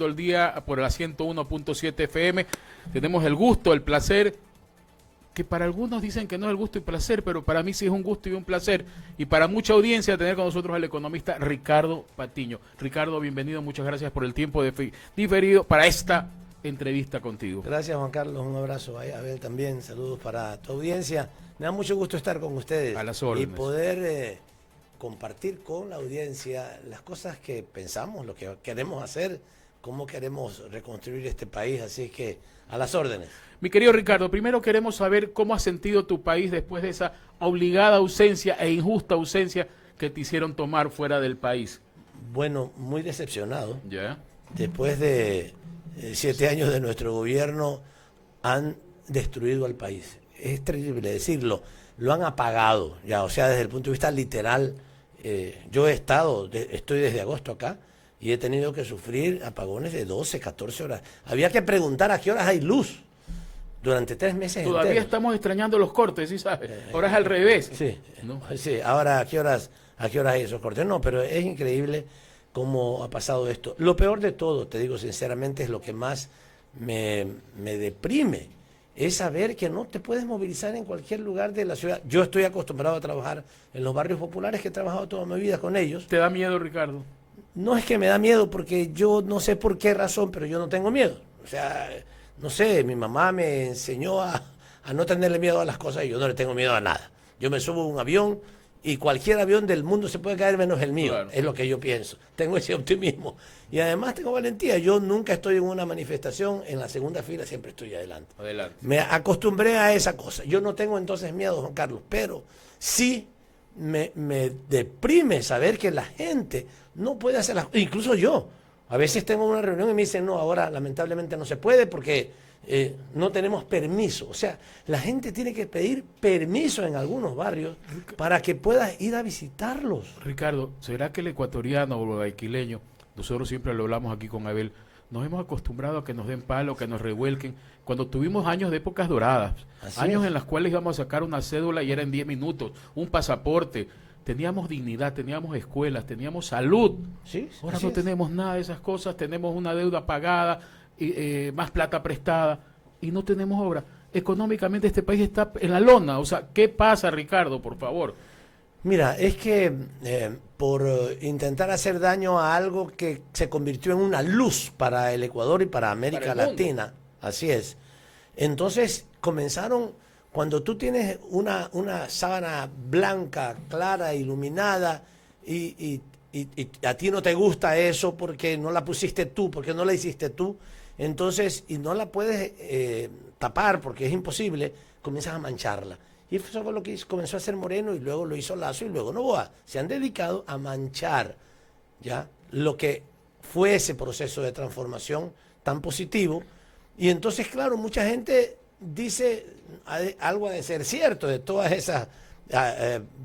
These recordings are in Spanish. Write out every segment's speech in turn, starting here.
El día por la 101.7 FM. Tenemos el gusto, el placer, que para algunos dicen que no es el gusto y placer, pero para mí sí es un gusto y un placer, y para mucha audiencia tener con nosotros al economista Ricardo Patiño. Ricardo, bienvenido, muchas gracias por el tiempo diferido para esta entrevista contigo. Gracias, Juan Carlos, un abrazo a Abel también, saludos para tu audiencia. Me da mucho gusto estar con ustedes A las órdenes. y poder compartir con la audiencia las cosas que pensamos, lo que queremos hacer, cómo queremos reconstruir este país, así que a las órdenes. Mi querido Ricardo, primero queremos saber cómo has sentido tu país después de esa obligada ausencia e injusta ausencia que te hicieron tomar fuera del país. Bueno, muy decepcionado. ¿Ya? Después de 7 años de nuestro gobierno han destruido al país. Es terrible decirlo, lo han apagado ya, o sea, desde el punto de vista literal. Yo estoy desde agosto acá y he tenido que sufrir apagones de 12, 14 horas. Había que preguntar a qué horas hay luz durante 3 meses Todavía enteros. estamos extrañando los cortes, ¿sí sabes? Ahora es al revés. Sí, ¿No? sí, ahora ¿a qué horas hay esos cortes? No, pero es increíble cómo ha pasado esto. Lo peor de todo, te digo sinceramente, es lo que más me deprime, es saber que no te puedes movilizar en cualquier lugar de la ciudad. Yo estoy acostumbrado a trabajar en los barrios populares, que he trabajado toda mi vida con ellos. ¿Te da miedo, Ricardo? No es que me da miedo, porque yo no sé por qué razón, pero yo no tengo miedo. O sea, no sé, mi mamá me enseñó a no tenerle miedo a las cosas y yo no le tengo miedo a nada. Yo me subo a un avión y cualquier avión del mundo se puede caer menos el mío, Claro. Es lo que yo pienso. Tengo ese optimismo. Y además tengo valentía. Yo nunca estoy en una manifestación en la segunda fila, siempre estoy adelante. Adelante. Me acostumbré a esa cosa. Yo no tengo entonces miedo, Juan Carlos, pero sí me deprime saber que la gente no puede hacer las cosas. Incluso yo. A veces tengo una reunión y me dicen, no, ahora lamentablemente no se puede porque no tenemos permiso. O sea, la gente tiene que pedir permiso en algunos barrios para que puedas ir a visitarlos. Ricardo, ¿será que el ecuatoriano o el guayaquileño, nosotros siempre lo hablamos aquí con Abel, nos hemos acostumbrado a que nos den palo, que nos revuelquen? Cuando tuvimos años de épocas doradas, Así años es. en los cuales íbamos a sacar una cédula y era en 10 minutos, un pasaporte, teníamos dignidad, teníamos escuelas, teníamos salud. Sí, Ahora así no es. tenemos nada de esas cosas, tenemos una deuda pagada, más plata prestada y no tenemos obra. Económicamente este país está en la lona. O sea, ¿qué pasa, Ricardo, por favor? Mira, es que por intentar hacer daño a algo que se convirtió en una luz para el Ecuador y para América Para el mundo. Latina, así es. Entonces comenzaron, cuando tú tienes una sábana blanca, clara, iluminada, y a ti no te gusta eso porque no la pusiste tú, porque no la hiciste tú, entonces, y no la puedes tapar porque es imposible, comienzas a mancharla. Y eso fue lo que comenzó a hacer Moreno, y luego lo hizo Lazo, y luego Noboa. Se han dedicado a manchar ya lo que fue ese proceso de transformación tan positivo. Y entonces, claro, mucha gente dice algo de ser cierto de todas esas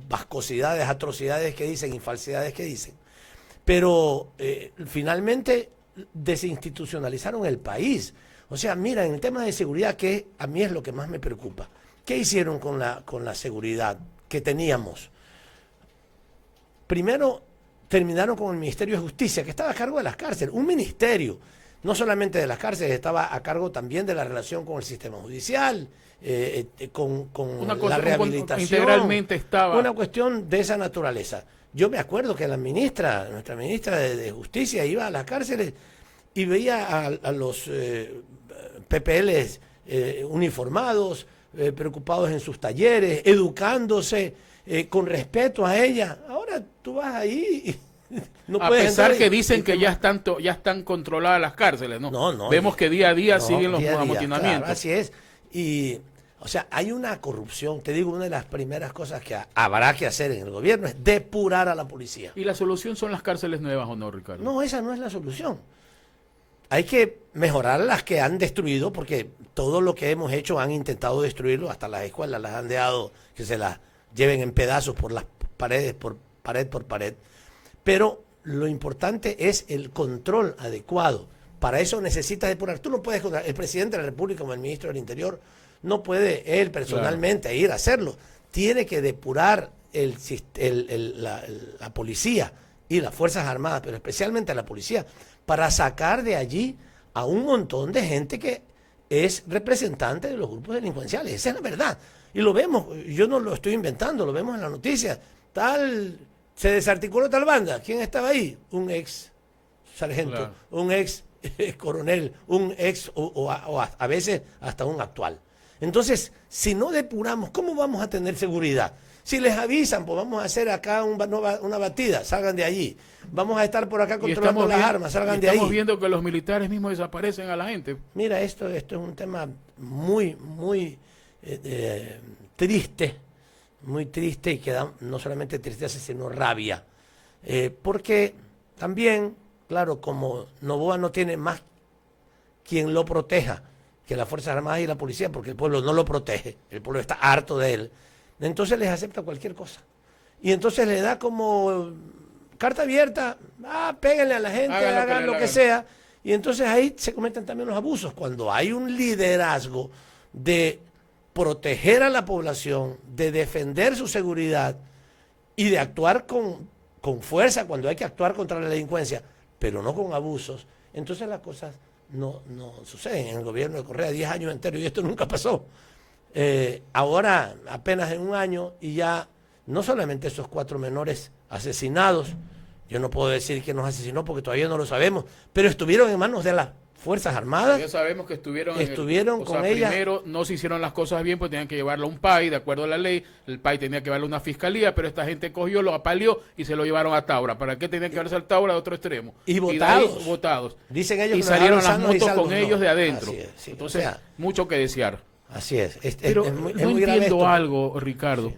vascosidades, atrocidades que dicen y falsedades que dicen. Pero finalmente desinstitucionalizaron el país. O sea, mira, en el tema de seguridad, que a mí es lo que más me preocupa. ¿Qué hicieron con la seguridad que teníamos? Primero, terminaron con el Ministerio de Justicia, que estaba a cargo de las cárceles. Un ministerio, no solamente de las cárceles, estaba a cargo también de la relación con el sistema judicial, con Una la cosa, rehabilitación. integralmente estaba. Una cuestión de esa naturaleza. Yo me acuerdo que nuestra ministra de Justicia, iba a las cárceles y veía a los PPLs uniformados, preocupados en sus talleres, educándose con respeto a ella. Ahora tú vas ahí y no A puedes pesar entrar que dicen que ya están controladas las cárceles, ¿no? No, Vemos que día a día no, siguen los día a día, amotinamientos. claro, así es. Y, o sea, hay una corrupción. Te digo, una de las primeras cosas que habrá que hacer en el gobierno es depurar a la policía. ¿Y la solución son las cárceles nuevas o no, Ricardo? No, esa no es la solución. Hay que mejorar las que han destruido, porque todo lo que hemos hecho han intentado destruirlo, hasta las escuelas las han dejado que se las lleven en pedazos por las paredes, por pared. Pero lo importante es el control adecuado. Para eso necesitas depurar. Tú no puedes, el presidente de la República como el ministro del Interior, no puede él personalmente ir a hacerlo. Tiene que depurar la policía y las Fuerzas Armadas, pero especialmente la policía, para sacar de allí a un montón de gente que es representante de los grupos delincuenciales. Esa es la verdad. Y lo vemos, yo no lo estoy inventando, lo vemos en la noticia. Se desarticuló tal banda. ¿Quién estaba ahí? Un ex sargento, claro. Un ex coronel, un ex o a veces hasta un actual. Entonces, si no depuramos, ¿cómo vamos a tener seguridad? Si les avisan, pues vamos a hacer acá una batida, salgan de allí. Vamos a estar por acá controlando las armas, salgan de ahí. Estamos viendo que los militares mismos desaparecen a la gente. Mira, esto es un tema muy triste, muy triste, y que da no solamente tristeza, sino rabia. Porque también, claro, como Noboa no tiene más quien lo proteja que las Fuerzas Armadas y la policía, porque el pueblo no lo protege, el pueblo está harto de él, entonces les acepta cualquier cosa. Y entonces le da como carta abierta, péguenle a la gente, hagan lo que sea. Y entonces ahí se cometen también los abusos. Cuando hay un liderazgo de proteger a la población, de defender su seguridad y de actuar con fuerza cuando hay que actuar contra la delincuencia, pero no con abusos, entonces las cosas no suceden. En el gobierno de Correa 10 años enteros y esto nunca pasó. Ahora apenas en un año y ya no solamente esos 4 menores asesinados, yo no puedo decir quién nos asesinó porque todavía no lo sabemos, pero estuvieron en manos de las Fuerzas Armadas. Ya sabemos que estuvieron con ellas. Primero no se hicieron las cosas bien, pues tenían que llevarlo a un PAI, de acuerdo a la ley. El PAI tenía que llevarlo a una fiscalía, pero esta gente cogió, lo apaleó y se lo llevaron a Taura. ¿Para qué tenían que llevarse al Taura de otro extremo? Y votados. Votados. Dicen ellos y que salieron las motos con ellos de adentro. Así es, sí. Entonces, mucho que desear. Así es. Pero es no muy entiendo grave esto. algo, Ricardo. Sí.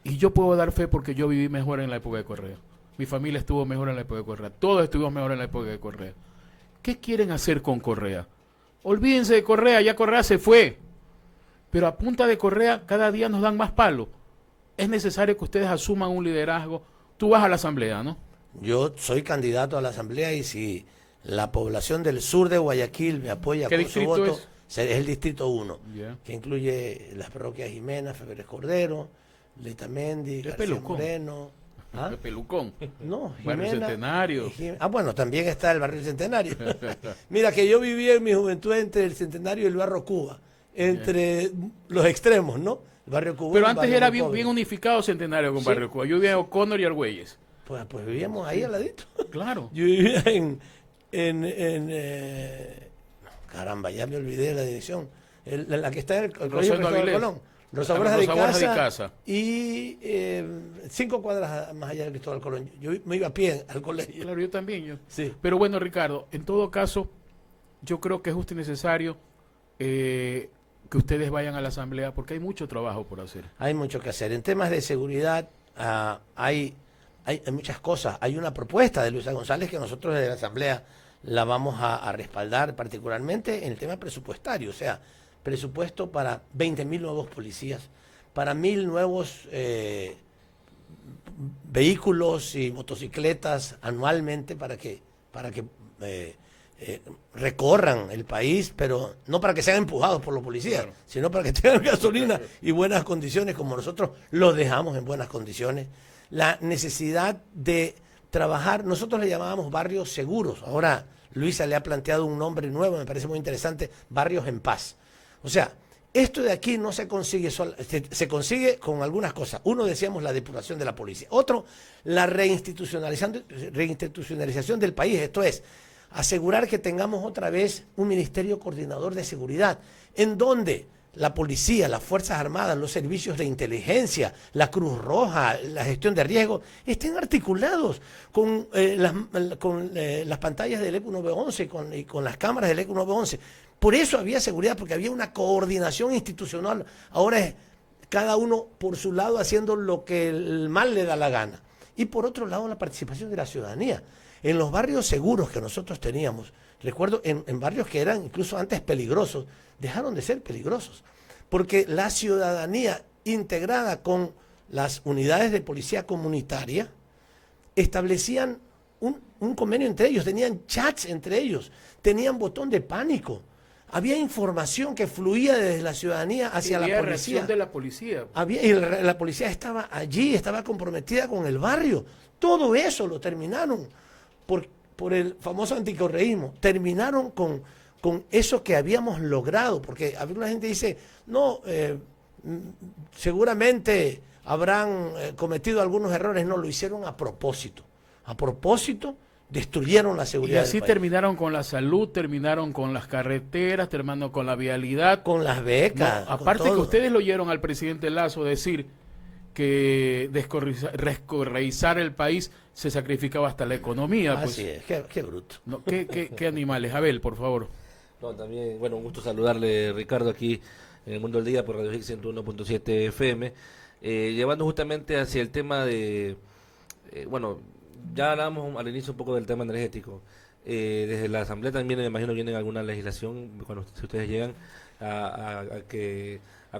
Y yo puedo dar fe porque yo viví mejor en la época de Correa. Mi familia estuvo mejor en la época de Correa. Todos estuvimos mejor en la época de Correa. ¿Qué quieren hacer con Correa? Olvídense de Correa, ya Correa se fue. Pero a punta de Correa cada día nos dan más palo. Es necesario que ustedes asuman un liderazgo. Tú vas a la asamblea, ¿no? Yo soy candidato a la asamblea y si la población del sur de Guayaquil me apoya con su voto, es el distrito 1, que incluye las parroquias Jimena, Febres Cordero, Letamendi, García Moreno. Pepe Lucón. No, Barrio Centenario. Bueno, también está el Barrio Centenario. Mira, que yo viví en mi juventud entre el Centenario y el Barrio Cuba, entre los extremos, ¿no? El Barrio Cuba. Pero antes era bien unificado Centenario con Barrio Cuba. Yo vivía en O'Connor y Argüelles. Pues vivíamos ahí al ladito. Claro. Yo vivía caramba, ya me olvidé la dirección. La que está en el Colegio Cristóbal Colón. Rosa Borja de Casa y 5 cuadras más allá de Cristóbal Colón. Yo me iba a pie al colegio. Claro, yo también. Sí. Pero bueno, Ricardo, en todo caso, yo creo que es justo y necesario que ustedes vayan a la asamblea porque hay mucho trabajo por hacer. Hay mucho que hacer. En temas de seguridad hay muchas cosas. Hay una propuesta de Luisa González que nosotros desde la asamblea la vamos a respaldar particularmente en el tema presupuestario. O sea, presupuesto para 20.000 nuevos policías, para 1.000 nuevos vehículos y motocicletas anualmente para que recorran el país, pero no para que sean empujados por los policías, claro, sino para que tengan gasolina y buenas condiciones, como nosotros los dejamos en buenas condiciones. La necesidad de trabajar, nosotros le llamábamos barrios seguros, ahora Luisa le ha planteado un nombre nuevo, me parece muy interesante, barrios en paz. O sea, esto de aquí no se consigue se consigue con algunas cosas. Uno, decíamos, la depuración de la policía. Otro, la reinstitucionalización del país. Esto es, asegurar que tengamos otra vez un ministerio coordinador de seguridad, en donde la policía, las Fuerzas Armadas, los servicios de inteligencia, la Cruz Roja, la gestión de riesgo, estén articulados con las pantallas del ECU 911 y con las cámaras del ECU 911. Por eso había seguridad, porque había una coordinación institucional. Ahora es cada uno por su lado haciendo lo que el mal le da la gana. Y por otro lado, la participación de la ciudadanía. En los barrios seguros que nosotros teníamos, recuerdo en barrios que eran incluso antes peligrosos, dejaron de ser peligrosos. Porque la ciudadanía integrada con las unidades de policía comunitaria establecían un convenio entre ellos, tenían chats entre ellos, tenían botón de pánico. Había información que fluía desde la ciudadanía hacia la policía. Reacción de la policía. La policía estaba allí, estaba comprometida con el barrio. Todo eso lo terminaron por el famoso anticorreísmo. Terminaron con eso que habíamos logrado, porque alguna gente dice, no, seguramente habrán cometido algunos errores. No, lo hicieron a propósito. A propósito, destruyeron la Y seguridad así del país. terminaron con la salud, terminaron con las carreteras, terminaron con la vialidad. Con las becas. No, con aparte que todo. ustedes lo oyeron al presidente Lazo decir que descorreizar el país se sacrificaba hasta la economía. Pues, Así es, qué bruto. no, ¿qué animales? Abel, por favor. No, también, bueno, un gusto saludarle, Ricardo, aquí en el Mundo del Día por Radio Higgs 101.7 FM, llevando justamente hacia el tema de, bueno, ya hablábamos al inicio un poco del tema energético. Desde la Asamblea también, me imagino, viene alguna legislación, cuando si ustedes llegan a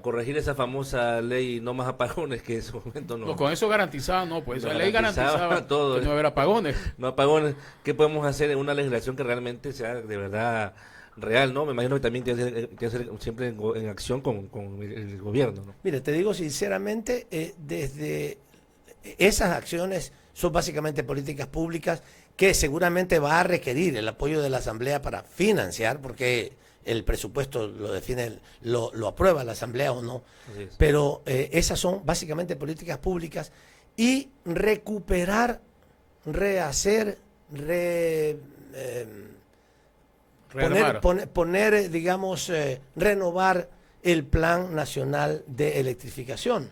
corregir esa famosa ley no más apagones, que en su momento no. No, con eso garantizaba, no, pues No, la ley garantizaba todo, que no haber apagones. No apagones. ¿Qué podemos hacer en una legislación que realmente sea de verdad real, no? Me imagino que también tiene que ser siempre en acción con el gobierno, ¿no? Mire, te digo sinceramente, desde esas acciones son básicamente políticas públicas que seguramente va a requerir el apoyo de la Asamblea para financiar, porque el presupuesto lo define, lo aprueba la Asamblea o no. Así es. Pero esas son básicamente políticas públicas y recuperar, rehacer, Rearmar. poner, digamos, renovar el Plan Nacional de Electrificación.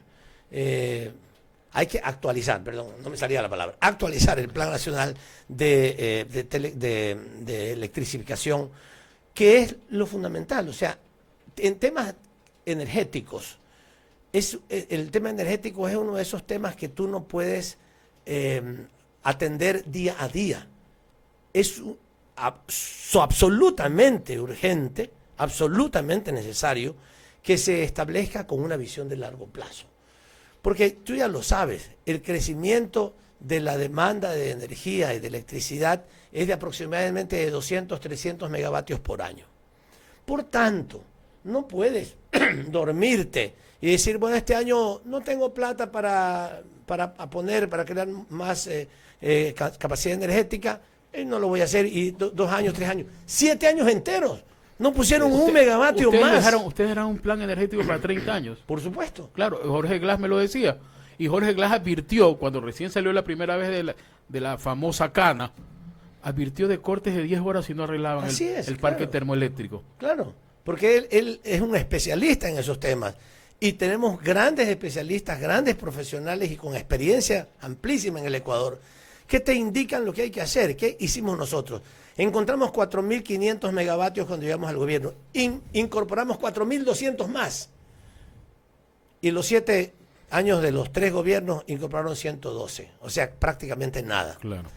Hay que actualizar, perdón, no me salía la palabra, actualizar el Plan Nacional de Electrificación, que es lo fundamental. O sea, en temas energéticos, el tema energético es uno de esos temas que tú no puedes atender día a día. Es absolutamente urgente, absolutamente necesario que se establezca con una visión de largo plazo. Porque tú ya lo sabes, el crecimiento de la demanda de energía y de electricidad es de aproximadamente de 200, 300 megavatios por año. Por tanto, no puedes dormirte y decir, bueno, este año no tengo plata para crear más capacidad energética, no lo voy a hacer, y 2 años, 3 años, 7 años enteros. No pusieron un megavatio más. Ustedes dejaron un plan energético para 30 años. Por supuesto. Claro, Jorge Glass me lo decía. Y Jorge Glass advirtió, cuando recién salió la primera vez de la famosa cana, advirtió de cortes de 10 horas si no arreglaban el parque termoeléctrico. Claro, porque él es un especialista en esos temas. Y tenemos grandes especialistas, grandes profesionales y con experiencia amplísima en el Ecuador, que te indican lo que hay que hacer. ¿Qué hicimos nosotros? Encontramos 4.500 megavatios cuando llegamos al gobierno. Incorporamos 4.200 más. Y los 7 años de los 3 gobiernos incorporaron 112. O sea, prácticamente nada. Claro.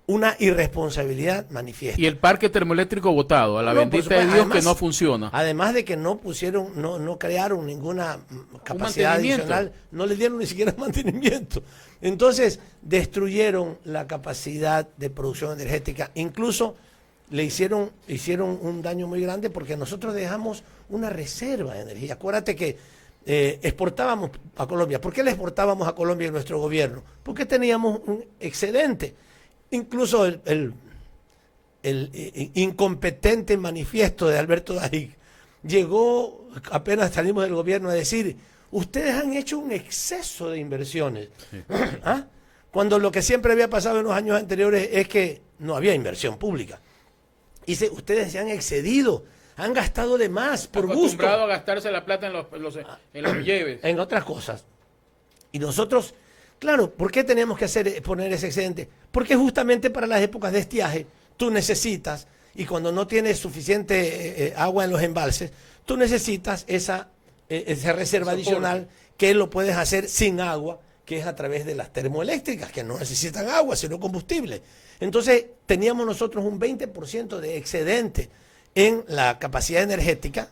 Una irresponsabilidad manifiesta. Y el parque termoeléctrico botado, a la bendita de Dios, además, que no funciona. Además de que no crearon ninguna capacidad adicional, no le dieron ni siquiera mantenimiento. Entonces, destruyeron la capacidad de producción energética. Incluso hicieron un daño muy grande porque nosotros dejamos una reserva de energía. Acuérdate que exportábamos a Colombia. ¿Por qué le exportábamos a Colombia en nuestro gobierno? Porque teníamos un excedente. Incluso el incompetente manifiesto de Alberto Daig llegó, apenas salimos del gobierno, a decir, ustedes han hecho un exceso de inversiones. Sí. ¿Ah? Cuando lo que siempre había pasado en los años anteriores es que no había inversión pública. Dice, ustedes se han excedido, han gastado de más por gusto. Acostumbrado a gastarse la plata en los lleves. En otras cosas. Y nosotros, claro, ¿por qué tenemos que poner ese excedente? Porque justamente para las épocas de estiaje tú necesitas, y cuando no tienes suficiente agua en los embalses, tú necesitas esa reserva adicional que lo puedes hacer sin agua, que es a través de las termoeléctricas, que no necesitan agua, sino combustible. Entonces, teníamos nosotros un 20% de excedente en la capacidad energética,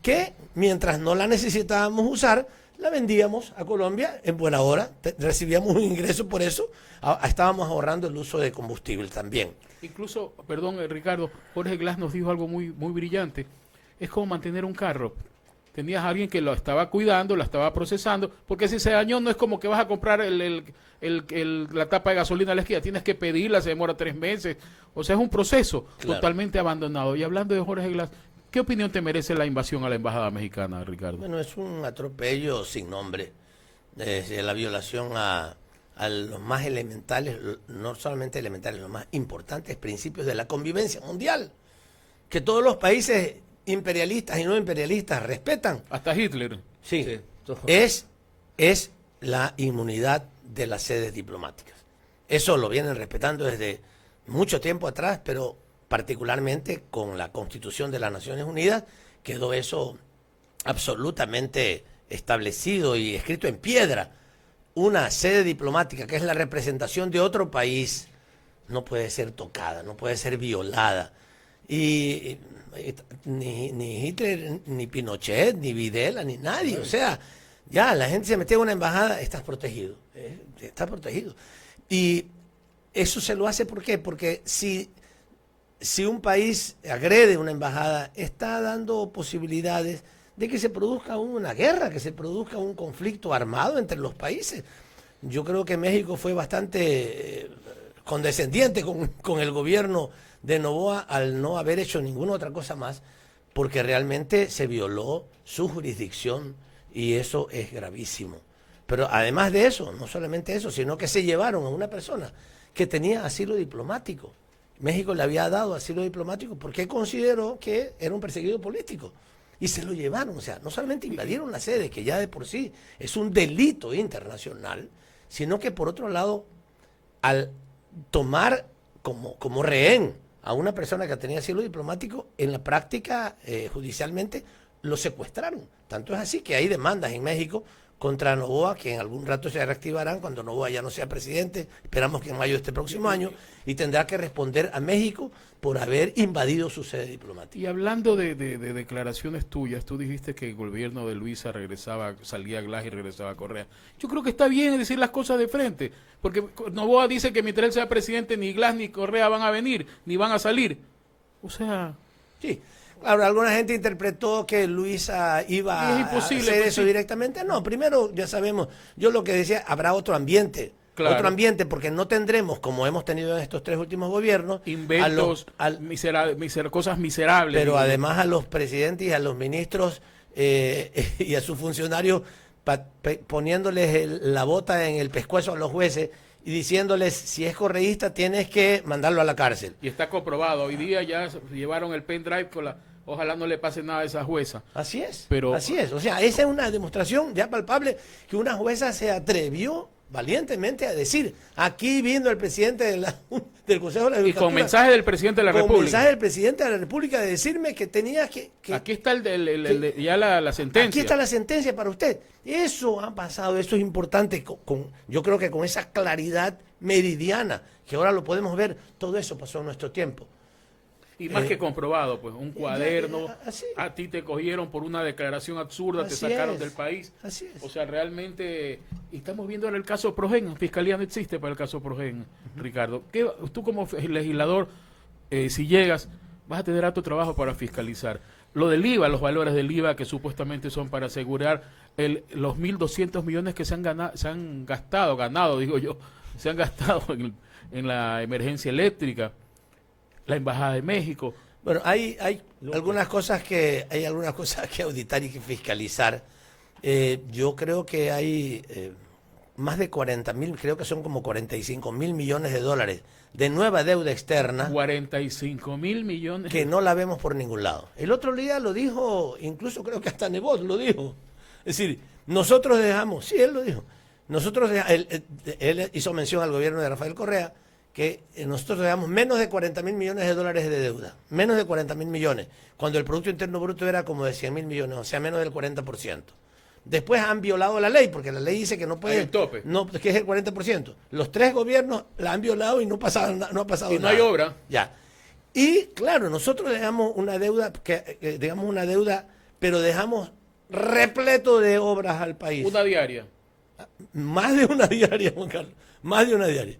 que mientras no la necesitábamos usar, la vendíamos a Colombia en buena hora, recibíamos un ingreso por eso, estábamos ahorrando el uso de combustible también. Incluso, perdón Ricardo, Jorge Glass nos dijo algo muy, muy brillante, es como mantener un carro. tenías a alguien que lo estaba cuidando, la estaba procesando, porque si se dañó no es como que vas a comprar la tapa de gasolina a la esquina, tienes que pedirla, se demora 3 meses, o sea, es un proceso totalmente abandonado. Y hablando de Jorge Glass, ¿qué opinión te merece la invasión a la embajada mexicana, Ricardo? Bueno, es un atropello sin nombre, la violación a los más elementales, no solamente elementales, los más importantes principios de la convivencia mundial, que todos los países imperialistas y no imperialistas respetan. Hasta Hitler. Sí, es la inmunidad de las sedes diplomáticas. Eso lo vienen respetando desde mucho tiempo atrás, pero particularmente con la Constitución de las Naciones Unidas quedó eso absolutamente establecido y escrito en piedra. Una sede diplomática, que es la representación de otro país, no puede ser tocada, no puede ser violada. Y ni Hitler, ni Pinochet, ni Videla, ni nadie. O sea, ya la gente se mete en una embajada, estás protegido. Estás protegido. Y eso se lo hace, ¿por qué? Porque si un país agrede una embajada, está dando posibilidades de que se produzca una guerra, que se produzca un conflicto armado entre los países. Yo creo que México fue bastante condescendiente con el gobierno de Noboa al no haber hecho ninguna otra cosa más, porque realmente se violó su jurisdicción y eso es gravísimo. Pero además de eso, no solamente eso, sino que se llevaron a una persona que tenía asilo diplomático. México le había dado asilo diplomático porque consideró que era un perseguido político. Y se lo llevaron, o sea, no solamente invadieron la sede, que ya de por sí es un delito internacional, sino que por otro lado, al tomar como rehén a una persona que tenía asilo diplomático, en la práctica, judicialmente, lo secuestraron. Tanto es así que hay demandas en México contra Noboa, que en algún rato se reactivarán cuando Noboa ya no sea presidente, esperamos que en mayo de este próximo año, y tendrá que responder a México por haber invadido su sede diplomática. Y hablando de declaraciones tuyas, tú dijiste que el gobierno de Luisa salía Glass y regresaba Correa. Yo creo que está bien decir las cosas de frente, porque Noboa dice que mientras él sea presidente ni Glass ni Correa van a venir, ni van a salir. O sea... Sí. Claro, alguna gente interpretó que Luisa iba a hacer eso directamente. No, primero, ya sabemos, yo lo que decía, habrá otro ambiente. Claro. Otro ambiente, porque no tendremos, como hemos tenido en estos 3 últimos gobiernos, inventos, cosas miserables. Pero además a los presidentes y a los ministros y a sus funcionarios poniéndoles la bota en el pescuezo a los jueces y diciéndoles, si es correísta tienes que mandarlo a la cárcel. Y está comprobado, hoy día ya llevaron el pendrive con ojalá no le pase nada a esa jueza. Así es, pero así es. O sea, esa es una demostración ya palpable que una jueza se atrevió valientemente a decir, aquí vino el presidente del Consejo de la Judicatura. Y con mensaje del presidente de la República. Con mensaje del presidente de la República de decirme que tenía que aquí está ya la sentencia. Aquí está la sentencia para usted. Eso ha pasado, eso es importante. Yo creo que con esa claridad meridiana, que ahora lo podemos ver, todo eso pasó en nuestro tiempo. Y más que comprobado, pues, un cuaderno, a ti te cogieron por una declaración absurda, te sacaron del país. Así es. O sea, realmente, y estamos viendo ahora el caso Progen, Fiscalía no existe para el caso Progen, Ricardo. Tú como legislador, si llegas, vas a tener harto trabajo para fiscalizar. Lo del IVA, los valores del IVA que supuestamente son para asegurar los 1.200 millones que se han gastado en la emergencia eléctrica. La Embajada de México. Bueno, hay algunas cosas que auditar y que fiscalizar. Yo creo que hay más de 40.000, creo que son como 45.000 millones de dólares de nueva deuda externa. 45.000 millones. Que no la vemos por ningún lado. El otro día lo dijo, incluso creo que hasta Nebot lo dijo. Es decir, nosotros dejamos, sí, él lo dijo. Él hizo mención al gobierno de Rafael Correa, que nosotros damos menos de 40.000 millones de dólares de deuda, menos de 40.000 millones, cuando el Producto Interno Bruto era como de 100.000 millones, o sea, menos del 40%. Después han violado la ley, porque la ley dice que no puede... Hay un tope. No, que es el 40%. Los 3 gobiernos la han violado y no ha pasado nada. Y no hay obra. Ya. Y claro, nosotros dejamos una deuda, pero dejamos repleto de obras al país. Una diaria. Más de una diaria, Juan Carlos, más de una diaria.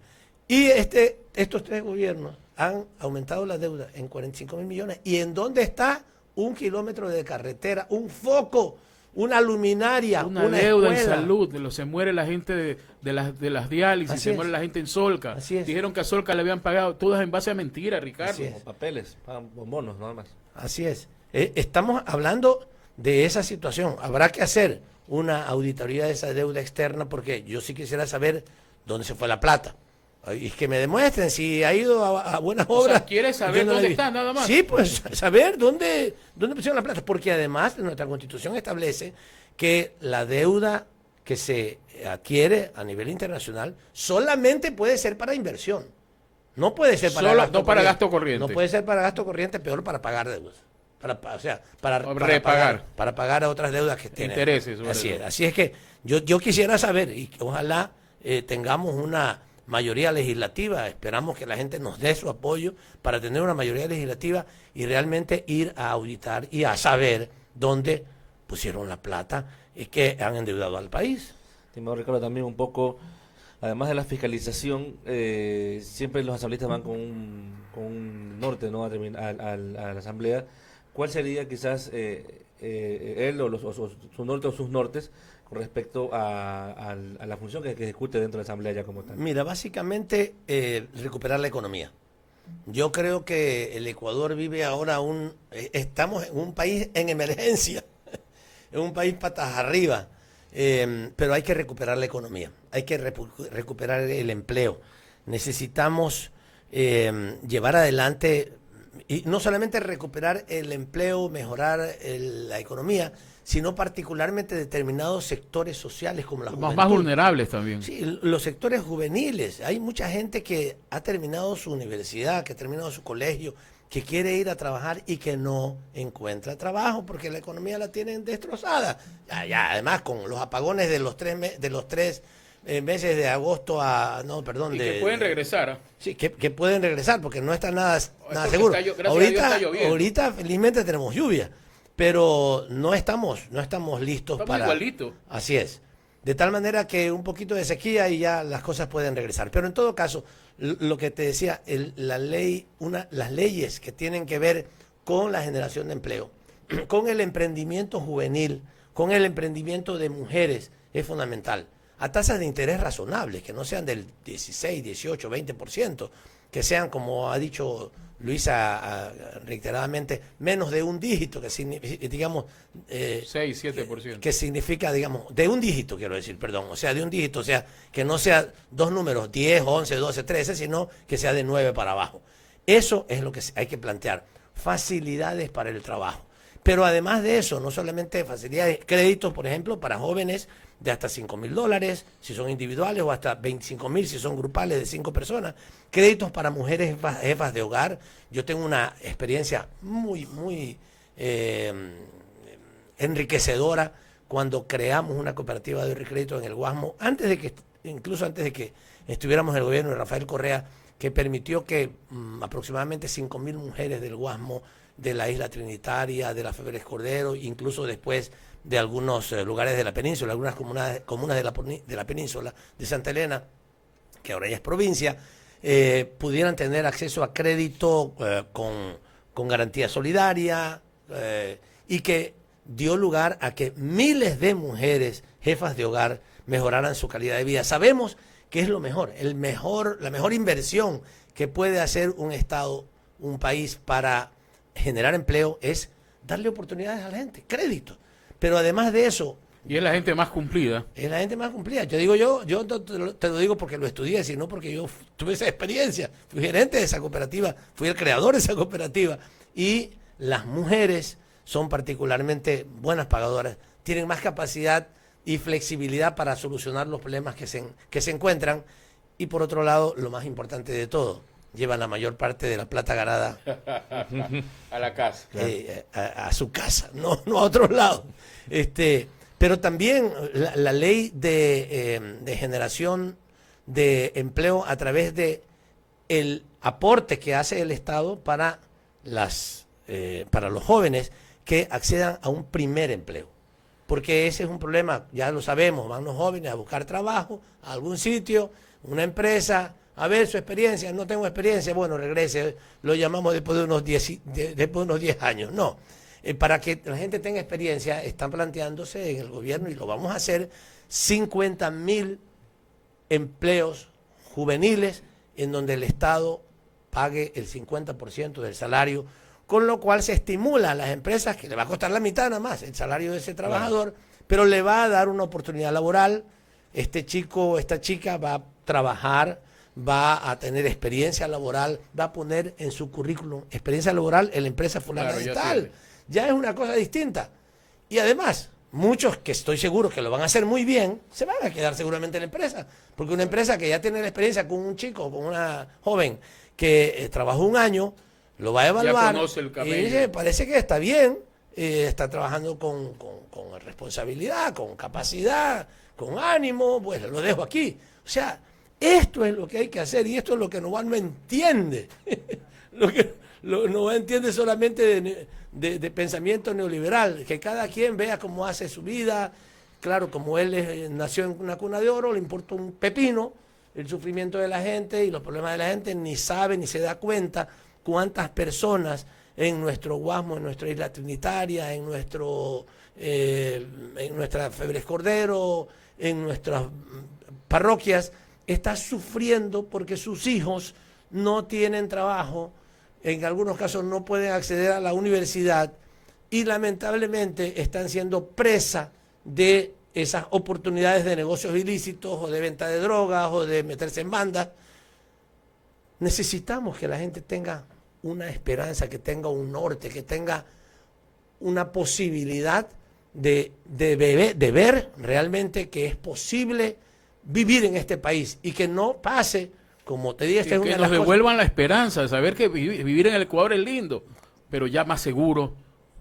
Y estos 3 gobiernos han aumentado la deuda en 45.000 millones. ¿Y en dónde está un kilómetro de carretera, un foco una luminaria, una una deuda en escuela. salud, se muere la gente de las diálisis, Así se es. muere la gente en Solca. Así es. Dijeron que a Solca le habían pagado, todas en base a mentiras, Ricardo. Así es. Como papeles, pagan bonos nada más. Así es. Estamos hablando de esa situación. Habrá que hacer una auditoría de esa deuda externa porque yo sí quisiera saber dónde se fue la plata. Y que me demuestren si ha ido a buenas O sea, obras. ¿quieres saber Yo no la dónde vi. está, nada más? Sí, pues saber dónde pusieron la plata. Porque además nuestra Constitución establece que la deuda que se adquiere a nivel internacional solamente puede ser para inversión. No puede ser para Solo- gasto no para corriente. gasto corriente. No puede ser para gasto corriente, peor para pagar deudas. O sea, para Repagar. para pagar a otras deudas que tienen. Intereses, sobre Así todo. es. Así es que yo quisiera saber y que ojalá tengamos una mayoría legislativa. Esperamos que la gente nos dé su apoyo para tener una mayoría legislativa y realmente ir a auditar y a saber dónde pusieron la plata y que han endeudado al país. Estimado Ricardo, también un poco, además de la fiscalización, siempre los asambleístas van con un norte, ¿no? A la asamblea. ¿Cuál sería quizás él o su norte o sus nortes con respecto a la función que ejecute dentro de la asamblea ya como tal? Mira, básicamente recuperar la economía. Yo creo que el Ecuador vive ahora estamos en un país en emergencia, en un país patas arriba, pero hay que recuperar la economía, hay que recuperar el empleo. Necesitamos llevar adelante, y no solamente recuperar el empleo, mejorar la economía, sino particularmente determinados sectores sociales como la juventud. Más vulnerables también. Sí, los sectores juveniles. Hay mucha gente que ha terminado su universidad, que ha terminado su colegio, que quiere ir a trabajar y que no encuentra trabajo porque la economía la tienen destrozada. Además, con los apagones de los tres meses de agosto a... No, perdón. Y que pueden regresar. Sí, que pueden regresar porque no está nada porque seguro. gracias a Dios está lloviendo. Ahorita felizmente tenemos lluvia, pero no estamos listos Estamos para... igualitos. Así es. De tal manera que un poquito de sequía y ya las cosas pueden regresar. Pero en todo caso, lo que te decía, las leyes que tienen que ver con la generación de empleo, con el emprendimiento juvenil, con el emprendimiento de mujeres, es fundamental. A tasas de interés razonables, que no sean del 16, 18, 20%, que sean, como ha dicho Luisa reiteradamente, menos de un dígito, que significa, digamos... 6, 7%. Que significa, digamos, de un dígito, quiero decir, perdón, o sea, de un dígito, o sea, que no sea dos números, 10, 11, 12, 13, sino que sea de 9 para abajo. Eso es lo que hay que plantear, facilidades para el trabajo. Pero además de eso, no solamente facilidades, créditos, por ejemplo, para jóvenes de hasta $5,000, si son individuales, o hasta 25,000 si son grupales de 5 personas. Créditos para mujeres jefas de hogar. Yo tengo una experiencia muy enriquecedora cuando creamos una cooperativa de crédito en el Guasmo, incluso antes de que estuviéramos en el gobierno de Rafael Correa, que permitió que aproximadamente 5,000 mujeres del Guasmo, de la Isla Trinitaria, de la Febres Cordero, incluso después de algunos lugares de la península, algunas comunas de la península, de Santa Elena, que ahora ya es provincia, pudieran tener acceso a crédito con garantía solidaria y que dio lugar a que miles de mujeres jefas de hogar mejoraran su calidad de vida. Sabemos que es la mejor inversión que puede hacer un Estado, un país para generar empleo es darle oportunidades a la gente, crédito. Pero además de eso... Y es la gente más cumplida. Es la gente más cumplida. Yo te lo digo porque lo estudié, sino porque yo tuve esa experiencia. Fui gerente de esa cooperativa, fui el creador de esa cooperativa. Y las mujeres son particularmente buenas pagadoras, tienen más capacidad y flexibilidad para solucionar los problemas que se encuentran. Y por otro lado, lo más importante de todo, llevan la mayor parte de la plata ganada a la casa. A su casa, no a otros lados. Pero también la ley de generación de empleo a través de el aporte que hace el Estado para los jóvenes que accedan a un primer empleo. Porque ese es un problema, ya lo sabemos, van los jóvenes a buscar trabajo a algún sitio, una empresa, a ver su experiencia. No tengo experiencia, bueno, regrese, lo llamamos después de unos 10 años. No, para que la gente tenga experiencia, están planteándose en el gobierno, y lo vamos a hacer, 50.000 empleos juveniles en donde el Estado pague el 50% del salario, con lo cual se estimula a las empresas, que le va a costar la mitad nada más el salario de ese trabajador, pero le va a dar una oportunidad laboral. Este chico, esta chica va a trabajar, va a tener experiencia laboral, va a poner en su currículum experiencia laboral en la empresa fulana de tal. Ya es una cosa distinta. Y además, muchos que estoy seguro que lo van a hacer muy bien, se van a quedar seguramente en la empresa. Porque una empresa que ya tiene la experiencia con un chico, con una joven que trabajó un año, lo va a evaluar y dice, parece que está bien, está trabajando con responsabilidad, con capacidad, con ánimo, pues lo dejo aquí. O sea, esto es lo que hay que hacer, y esto es lo que Novoa no entiende. Novoa entiende solamente de pensamiento neoliberal, que cada quien vea cómo hace su vida. Claro, como él nació en una cuna de oro, le importa un pepino el sufrimiento de la gente y los problemas de la gente, ni sabe ni se da cuenta cuántas personas en nuestro Guasmo, en nuestra isla trinitaria, en nuestra Febres Cordero, en nuestras parroquias, está sufriendo porque sus hijos no tienen trabajo, en algunos casos no pueden acceder a la universidad, y lamentablemente están siendo presa de esas oportunidades de negocios ilícitos o de venta de drogas o de meterse en bandas. Necesitamos que la gente tenga una esperanza, que tenga un norte, que tenga una posibilidad de ver realmente que es posible vivir en este país, y que no pase, como te dije, que nos devuelvan la esperanza de saber que vivir en el Ecuador es lindo, pero ya más seguro,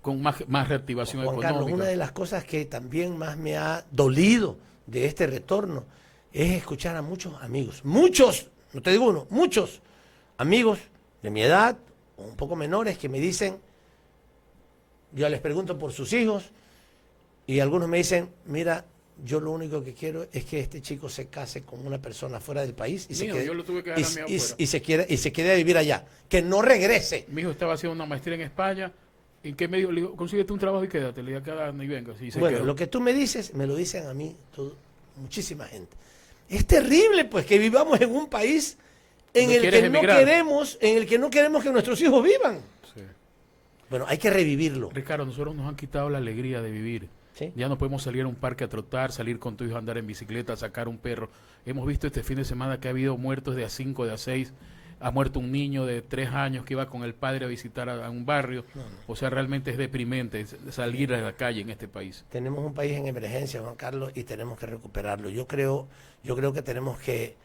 con más reactivación Juan económica. Carlos, una de las cosas que también más me ha dolido de este retorno es escuchar a muchos amigos, muchos, no te digo uno, muchos amigos de mi edad, o un poco menores, que me dicen, yo les pregunto por sus hijos, y algunos me dicen, mira, yo lo único que quiero es que este chico se case con una persona fuera del país y se quede a vivir allá, que no regrese. Mi hijo estaba haciendo una maestría en España. ¿En qué medio? Le digo, consíguete un trabajo y quédate. Le digo, quédate y venga. Bueno, lo que tú me dices, me lo dicen a mí muchísima gente. Es terrible, pues, que vivamos en un país en el que no queremos que nuestros hijos vivan. Sí. Bueno, hay que revivirlo. Ricardo, nosotros nos han quitado la alegría de vivir. ¿Sí? Ya no podemos salir a un parque a trotar, salir con tu hijo a andar en bicicleta, a sacar un perro. Hemos visto este fin de semana que ha habido muertos de a 5, de a 6. Ha muerto un niño de 3 años que iba con el padre a visitar a un barrio. O sea, realmente es deprimente salir a la calle en este país. Tenemos un país en emergencia, Juan Carlos, y tenemos que recuperarlo. Yo creo que tenemos que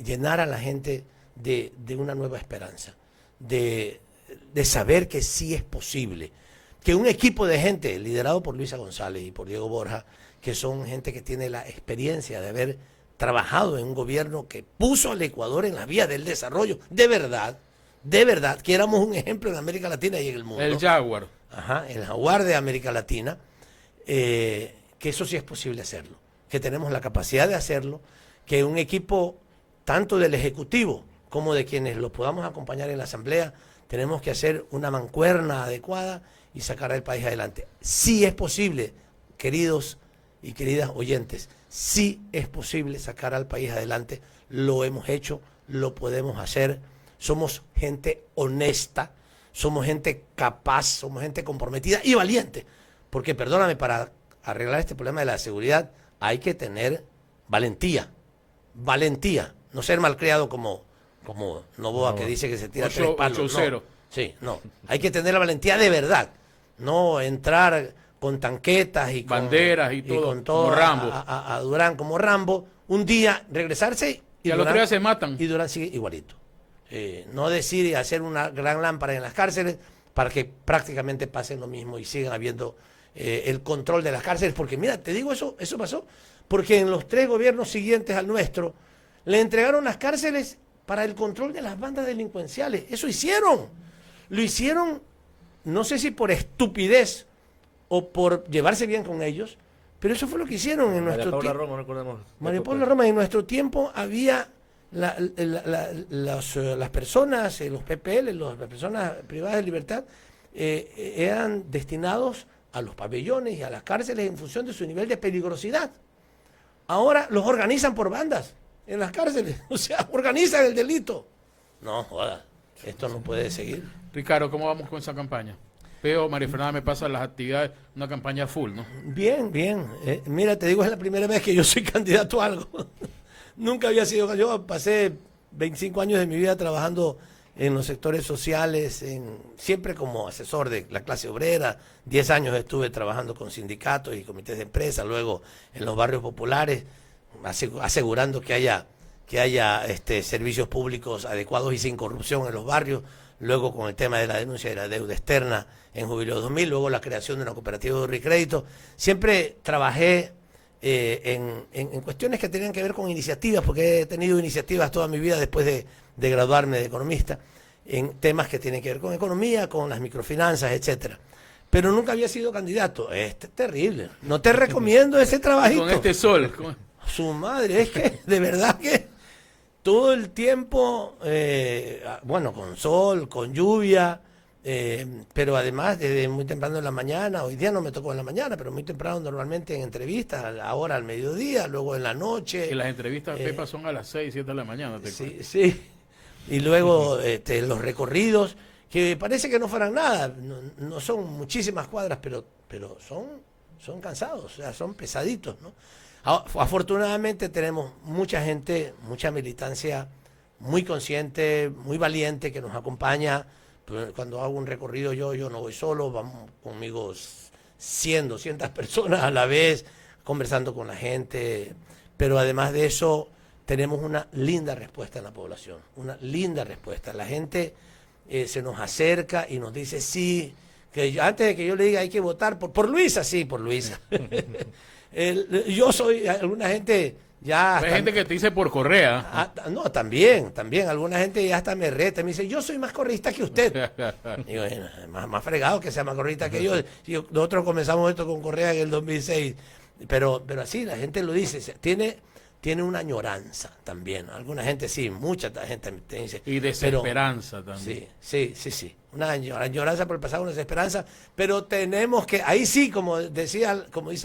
llenar a la gente de una nueva esperanza, de saber que sí es posible. Que un equipo de gente liderado por Luisa González y por Diego Borja, que son gente que tiene la experiencia de haber trabajado en un gobierno que puso al Ecuador en la vía del desarrollo, de verdad, que éramos un ejemplo en América Latina y en el mundo. El Jaguar. Ajá, el Jaguar de América Latina, que eso sí es posible hacerlo, que tenemos la capacidad de hacerlo, que un equipo tanto del Ejecutivo como de quienes los podamos acompañar en la Asamblea, tenemos que hacer una mancuerna adecuada y sacar al país adelante. Sí es posible, queridos y queridas oyentes, sí es posible sacar al país adelante, lo hemos hecho, lo podemos hacer, somos gente honesta, somos gente capaz, somos gente comprometida y valiente, porque perdóname, para arreglar este problema de la seguridad hay que tener valentía, no ser malcriado como Novoa, que dice que se tira 3 palos. No, hay que tener la valentía de verdad, no entrar con tanquetas y banderas y todo, con todo como Rambo. A Durán como Rambo, un día regresarse y al otro día se matan. Y Durán sigue igualito. No decir y hacer una gran lámpara en las cárceles para que prácticamente pase lo mismo y sigan habiendo el control de las cárceles, porque mira, te digo, eso pasó, porque en los 3 gobiernos siguientes al nuestro le entregaron las cárceles para el control de las bandas delincuenciales. Eso hicieron. Lo hicieron, no sé si por estupidez o por llevarse bien con ellos, pero eso fue lo que hicieron en nuestro tiempo. Roma, recordemos. María Paula Roma, en nuestro tiempo había las personas, los PPL, las personas privadas de libertad, eran destinados a los pabellones y a las cárceles en función de su nivel de peligrosidad. Ahora los organizan por bandas en las cárceles, o sea, organizan el delito. No, joda, esto no puede seguir. Ricardo, ¿cómo vamos con esa campaña? Veo, María Fernanda me pasa las actividades, una campaña full, ¿no? Bien, bien. Mira, te digo, es la primera vez que yo soy candidato a algo. Nunca había sido, yo pasé 25 años de mi vida trabajando en los sectores sociales, siempre como asesor de la clase obrera. 10 años estuve trabajando con sindicatos y comités de empresa, luego en los barrios populares, asegurando que haya servicios públicos adecuados y sin corrupción en los barrios, luego con el tema de la denuncia de la deuda externa en Jubileo 2000, luego la creación de una cooperativa de ahorro y crédito. Siempre trabajé en cuestiones que tenían que ver con iniciativas, porque he tenido iniciativas toda mi vida después de graduarme de economista, en temas que tienen que ver con economía, con las microfinanzas, etcétera. Pero nunca había sido candidato. Es terrible. No te recomiendo ese trabajito. Con este sol. Su madre, es que de verdad que todo el tiempo, bueno, con sol, con lluvia, pero además desde muy temprano en la mañana, hoy día no me tocó en la mañana, pero muy temprano normalmente en entrevistas, ahora al mediodía, luego en la noche. Que las entrevistas, Pepa, son a las 6, 7 de la mañana. Sí, sí. Y luego los recorridos, que parece que no fueran nada, no son muchísimas cuadras, pero son cansados, o sea, son pesaditos, ¿no? Afortunadamente tenemos mucha gente, mucha militancia muy consciente, muy valiente que nos acompaña. Cuando hago un recorrido yo no voy solo, vamos conmigo 100, 200 personas a la vez, conversando con la gente. Pero además de eso, tenemos una linda respuesta en la población, una linda respuesta. La gente se nos acerca y nos dice sí, que antes de que yo le diga hay que votar por Luisa, sí, por Luisa. Yo soy, alguna gente ya... Hay gente que te dice por Correa. No, también, alguna gente ya hasta me reta, me dice, yo soy más correísta que usted. Digo, bueno, más fregado que sea más correísta que yo. Nosotros comenzamos esto con Correa en el 2006, pero así la gente lo dice, tiene una añoranza también. Alguna gente sí, mucha gente te dice. Y desesperanza también. Sí. Una añoranza por el pasado, una desesperanza, pero tenemos que, ahí sí, como dice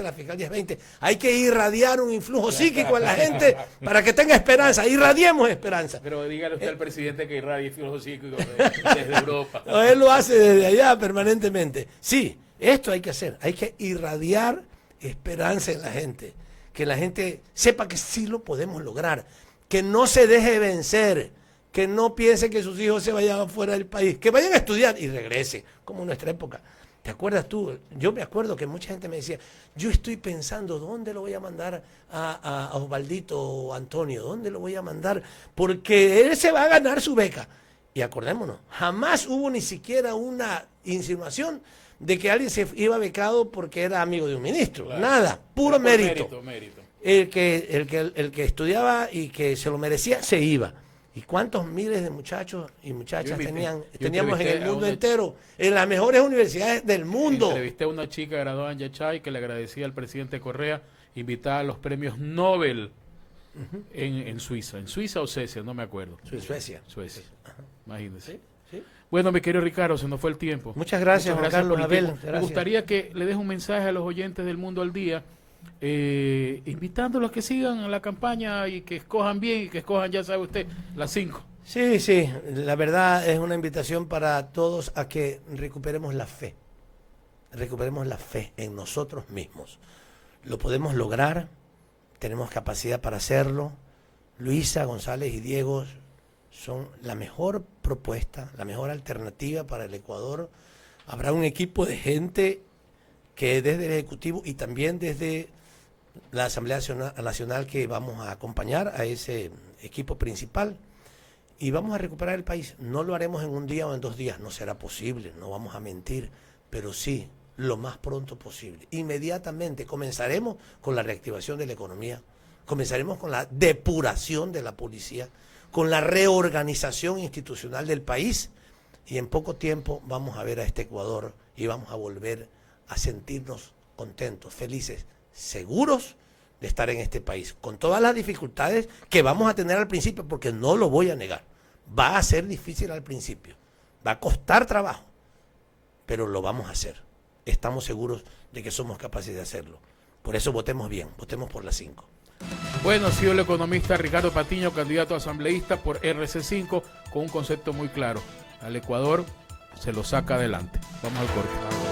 la fiscal 1020, hay que irradiar un influjo psíquico en la gente para que tenga esperanza, irradiemos esperanza. Pero dígale usted al presidente que irradie influjo psíquico desde Europa. No, él lo hace desde allá permanentemente. Sí, esto hay que hacer, hay que irradiar esperanza en la gente, que la gente sepa que sí lo podemos lograr, que no se deje vencer, que no piense que sus hijos se vayan afuera del país, que vayan a estudiar y regresen, como en nuestra época. ¿Te acuerdas tú? Yo me acuerdo que mucha gente me decía, yo estoy pensando, ¿dónde lo voy a mandar a Osvaldito o Antonio? ¿Dónde lo voy a mandar? Porque él se va a ganar su beca. Y acordémonos, jamás hubo ni siquiera una insinuación de que alguien se iba becado porque era amigo de un ministro. Claro. Nada, puro mérito. El que estudiaba y que se lo merecía, se iba. ¿Y cuántos miles de muchachos y muchachas teníamos en el mundo entero? En las mejores universidades del mundo. Entrevisté a una chica graduada en Yachay que le agradecía al presidente Correa invitada a los premios Nobel en Suiza. ¿En Suiza o Suecia? No me acuerdo. Suecia. Imagínese. Sí. Bueno, mi querido Ricardo, se nos fue el tiempo. Muchas gracias, Juan Carlos Abel. Me gustaría que le des un mensaje a los oyentes del Mundo al Día, invitándolos a que sigan la campaña y que escojan bien y que escojan, ya sabe usted, las 5. Sí, la verdad es una invitación para todos a que recuperemos la fe en nosotros mismos. Lo podemos lograr, tenemos capacidad para hacerlo. Luisa, González y Diego son la mejor propuesta, la mejor alternativa para el Ecuador. Habrá un equipo de gente que desde el Ejecutivo y también desde la Asamblea Nacional que vamos a acompañar a ese equipo principal y vamos a recuperar el país. No lo haremos en un día o en 2 días, no será posible, no vamos a mentir, pero sí, lo más pronto posible. Inmediatamente comenzaremos con la reactivación de la economía, comenzaremos con la depuración de la policía, con la reorganización institucional del país y en poco tiempo vamos a ver a este Ecuador y vamos a volver a sentirnos contentos, felices, seguros, de estar en este país, con todas las dificultades que vamos a tener al principio, porque no lo voy a negar. Va a ser difícil al principio, va a costar trabajo, pero lo vamos a hacer. Estamos seguros de que somos capaces de hacerlo. Por eso votemos bien, votemos por las 5. Bueno, ha sido el economista Ricardo Patiño, candidato a asambleísta por RC5, con un concepto muy claro. Al Ecuador se lo saca adelante. Vamos al corte.